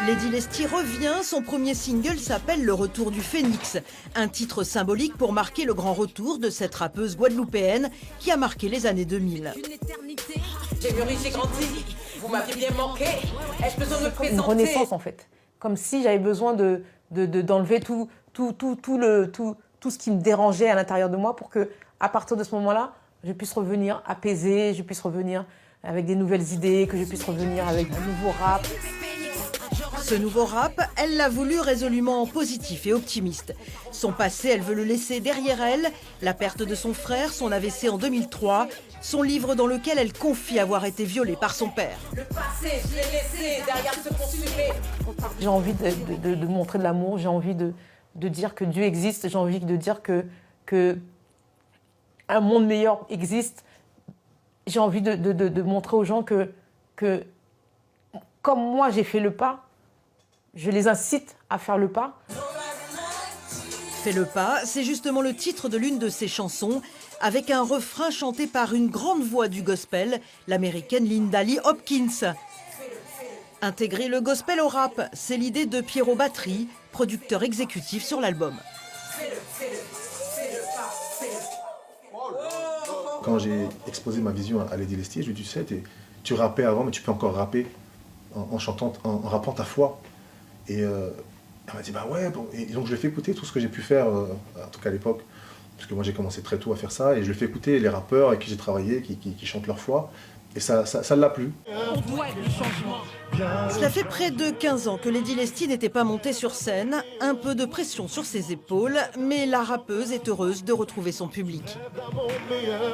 Lady Lesty revient, son premier single s'appelle Le Retour du Phénix, un titre symbolique pour marquer le grand retour de cette rappeuse guadeloupéenne qui a marqué les années 2000. J'ai mûri, j'ai grandi, vous m'avez bien manqué, ai-je besoin de me présenter? Une renaissance en fait, comme si j'avais besoin d'enlever tout ce qui me dérangeait à l'intérieur de moi pour que, à partir de ce moment-là, je puisse revenir apaisée, je puisse revenir avec des nouvelles idées, que je puisse revenir avec un nouveau rap. Ce nouveau rap, elle l'a voulu résolument positif et optimiste. Son passé, elle veut le laisser derrière elle, la perte de son frère, son AVC en 2003, son livre dans lequel elle confie avoir été violée par son père. Le passé, je l'ai laissé derrière ce consumé. J'ai envie de montrer de l'amour, j'ai envie de dire que Dieu existe, j'ai envie de dire que un monde meilleur existe. J'ai envie de montrer aux gens que comme moi j'ai fait le pas, je les incite à faire le pas. Fais le pas, c'est justement le titre de l'une de ses chansons, avec un refrain chanté par une grande voix du gospel, l'américaine Linda Lee Hopkins. Intégrer le gospel au rap, c'est l'idée de Pierrot Battery, producteur exécutif sur l'album. Quand j'ai exposé ma vision à Lady Lesty, je lui ai dit, tu sais, tu rappais avant, mais tu peux encore rapper en chantant, en rappant ta foi. Et elle m'a dit, bah ouais, bon. Et donc je lui ai fait écouter tout ce que j'ai pu faire, en tout cas à l'époque, parce que moi j'ai commencé très tôt à faire ça, et je lui ai fait écouter les rappeurs avec qui j'ai travaillé, qui chantent leur foi, et ça l'a plu. On doit du changement. Cela fait près de 15 ans que Lady Lesty n'était pas montée sur scène, un peu de pression sur ses épaules, mais la rappeuse est heureuse de retrouver son public.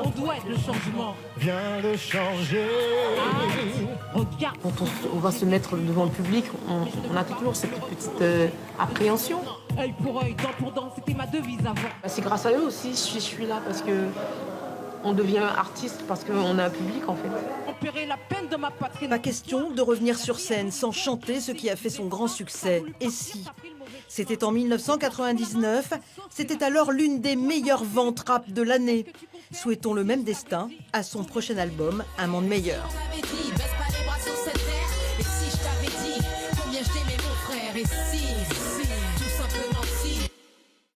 On doit le changement. Viens le changer. Regarde. Quand on va se mettre devant le public, on a toujours cette petite appréhension. Œil pour œil, dent pour dent, c'était ma devise avant. C'est grâce à eux aussi si je suis là, parce que on devient artiste, parce qu'on a un public en fait. On paierait la peine de ma patrie. Pas question de revenir sur scène sans chanter ce qui a fait son grand succès. Et si? C'était en 1999, c'était alors l'une des meilleures ventes rap de l'année. Souhaitons le même destin à son prochain album, Un monde meilleur. Baisse pas les bras sur cette terre. Et si je t'avais dit combien je t'aimais mon frère, et si